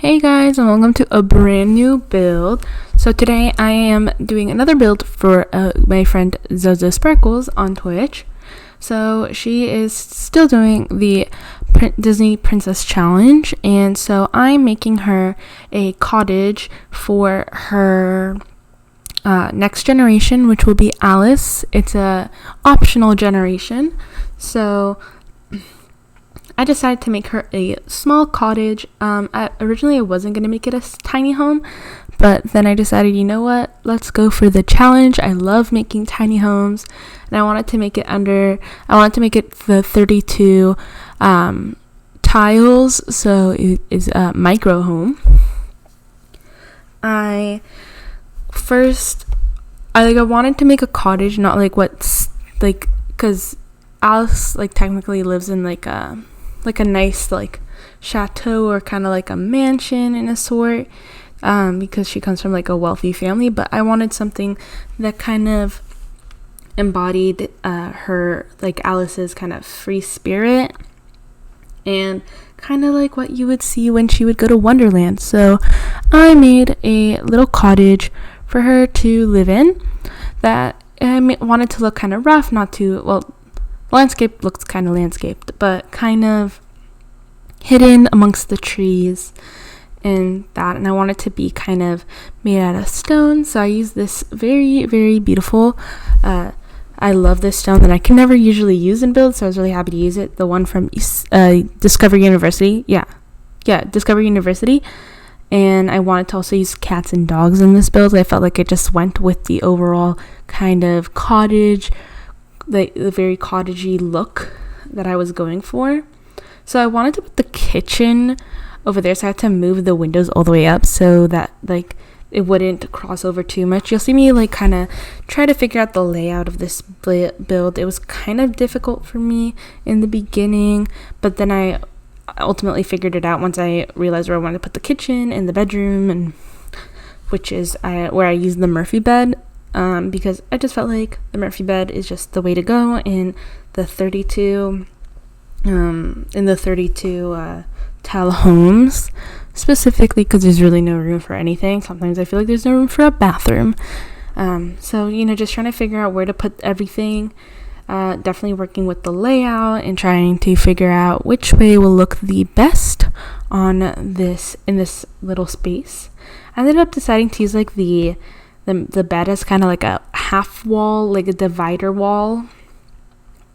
Hey guys, and welcome to a brand new build. So today I am doing another build for my friend Zozosparkles on Twitch. So she is still doing the Disney Princess Challenge, and so I'm making her a cottage for her next generation, which will be Alice. It's a optional generation, so I decided to make her a small cottage. Originally I wasn't going to make it a tiny home, but then I decided, you know what, let's go for the challenge. I love making tiny homes, and I wanted to make it the 32 tiles, so it is a micro home. I wanted to make a cottage, not because Alice technically lives in a nice chateau or kind of like a mansion in a sort, because she comes from a wealthy family, but I wanted something that kind of embodied her, Alice's kind of free spirit and kind of like what you would see when she would go to Wonderland. So I made a little cottage for her to live in that I wanted to look kind of rough, not too well. Landscape looks kind of landscaped, but kind of hidden amongst the trees and that. And I want it to be kind of made out of stone. So I use this very, very beautiful, I love this stone that I can never usually use in builds, so I was really happy to use it. The one from Discovery University. Yeah, Discovery University. And I wanted to also use cats and dogs in this build. I felt like it just went with the overall kind of cottage, the very cottagey look that I was going for. So I wanted to put the kitchen over there, so I had to move the windows all the way up so that it wouldn't cross over too much. You'll see me kind of try to figure out the layout of this build. It was kind of difficult for me in the beginning, but then I ultimately figured it out once I realized where I wanted to put the kitchen and the bedroom, and which is where I used the Murphy bed. Because I just felt like the Murphy bed is just the way to go in the 32 tile homes, specifically because there's really no room for anything. Sometimes I feel like there's no room for a bathroom. So just trying to figure out where to put everything. Definitely working with the layout and trying to figure out which way will look the best in this little space. I ended up deciding to use the bed as kind of like a half wall, like a divider wall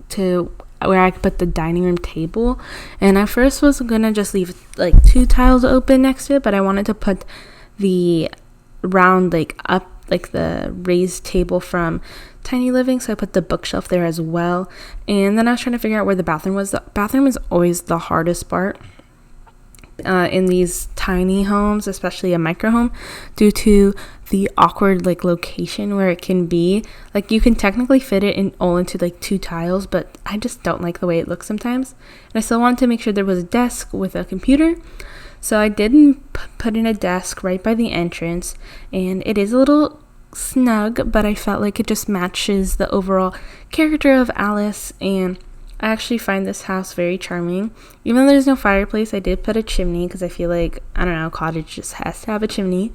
to where I could put the dining room table. And I first was gonna just leave 2 tiles open next to it, but I wanted to put the round up the raised table from Tiny Living, so I put the bookshelf there as well. And then I was trying to figure out where the bathroom was. The bathroom is always the hardest part in these tiny homes, especially a micro home, due to the awkward location where it can be. You can technically fit it into 2 tiles, but I just don't like the way it looks sometimes. And I still wanted to make sure there was a desk with a computer, so I did put in a desk right by the entrance, and it is a little snug, but I felt like it just matches the overall character of Alice. And I actually find this house very charming. Even though there's no fireplace, I did put a chimney because I feel like, I don't know, cottage just has to have a chimney.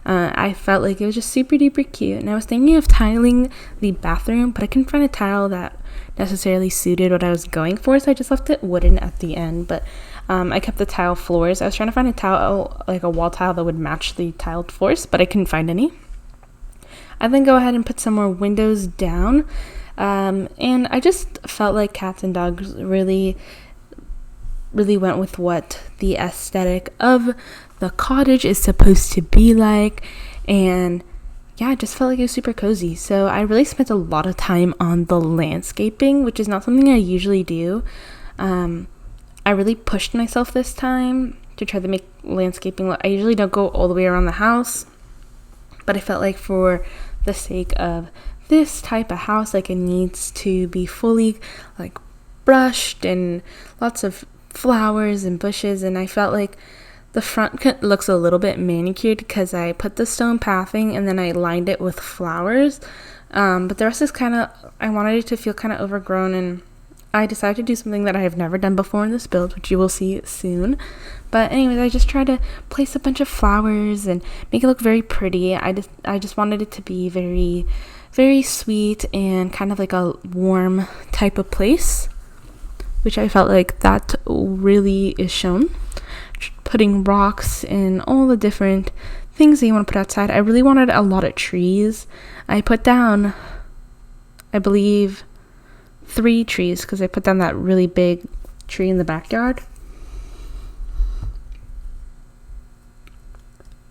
I felt like it was just super duper cute, and I was thinking of tiling the bathroom, but I couldn't find a tile that necessarily suited what I was going for, so I just left it wooden at the end. But I kept the tile floors. I was trying to find a tile, a wall tile that would match the tiled floors, but I couldn't find any. I then go ahead and put some more windows down. And I just felt like cats and dogs really, really went with what the aesthetic of the cottage is supposed to be like. And yeah, I just felt like it was super cozy. So I really spent a lot of time on the landscaping, which is not something I usually do. I really pushed myself this time to try to make landscaping look. I usually don't go all the way around the house, but I felt like for the sake of this type of house, it needs to be fully brushed and lots of flowers and bushes. And I felt like the front looks a little bit manicured because I put the stone pathing and then I lined it with flowers, but the rest is I wanted it to feel kind of overgrown, and I decided to do something that I have never done before in this build, which you will see soon. But anyways, I just tried to place a bunch of flowers and make it look very pretty. I just wanted it to be very, very sweet and kind of like a warm type of place, which I felt like that really is shown. Putting rocks and all the different things that you want to put outside. I really wanted a lot of trees. I put down, I believe, 3 trees because I put down that really big tree in the backyard.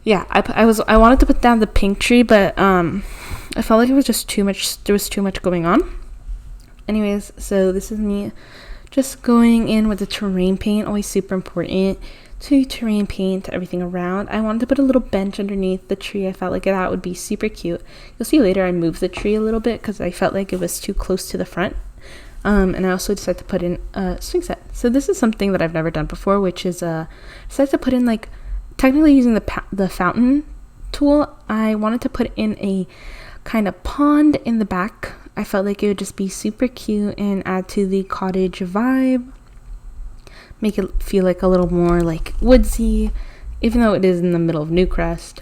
Yeah, I wanted to put down the pink tree, but I felt like it was just too much. There was too much going on. Anyways, so this is me just going in with the terrain paint. Always super important to terrain paint everything around. I wanted to put a little bench underneath the tree. I felt like that would be super cute. You'll see later I moved the tree a little bit because I felt like it was too close to the front. And I also decided to put in a swing set. So this is something that I've never done before, which is decided to put in, like, technically using the fountain tool. I wanted to put in a kind of pond in the back. I felt like it would just be super cute and add to the cottage vibe. Make it feel like a little more like woodsy, even though it is in the middle of Newcrest,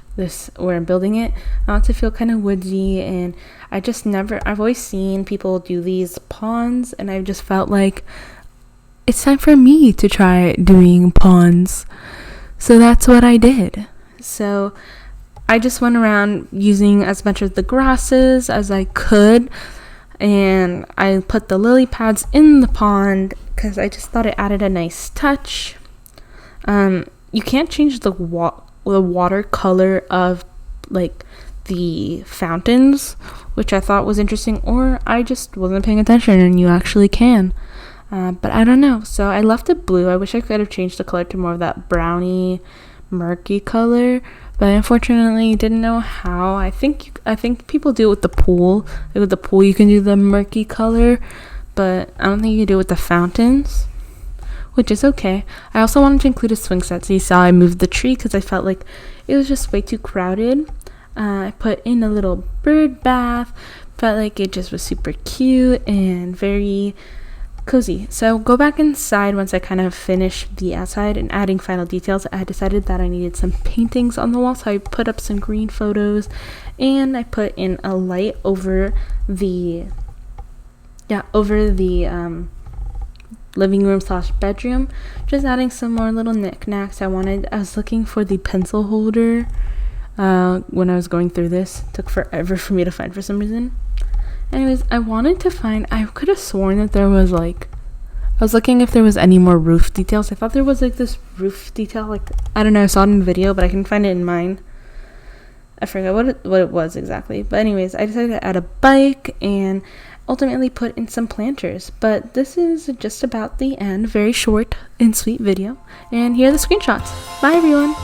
where I'm building it. I want to feel kind of woodsy, and I've always seen people do these ponds, and I've just felt like it's time for me to try doing ponds. So that's what I did. So I just went around using as much of the grasses as I could, and I put the lily pads in the pond because I just thought it added a nice touch. You can't change the water color of, like, the fountains, which I thought was interesting, or I just wasn't paying attention, and you actually can. But I don't know. So I left it blue. I wish I could have changed the color to more of that browny, murky color, but unfortunately didn't know how. I think people do it with the pool. Like with the pool, you can do the murky color, but I don't think you can do it with the fountains, which is okay. I also wanted to include a swing set, so you saw I moved the tree because I felt like it was just way too crowded. I put in a little bird bath. Felt like it just was super cute and very cozy. So go back inside once I kind of finished the outside and adding final details. I decided that I needed some paintings on the wall, so I put up some green photos, and I put in a light over the living room / bedroom, just adding some more little knickknacks. I was looking for the pencil holder when I was going through this. It took forever for me to find for some reason. Anyways, I could have sworn that there was, like, I was looking if there was any more roof details. I thought there was, like, this roof detail, like, I don't know, I saw it in the video, but I couldn't find it in mine. I forgot what it was exactly. But anyways, I decided to add a bike and ultimately put in some planters. But this is just about the end. Very short and sweet video. And here are the screenshots. Bye, everyone.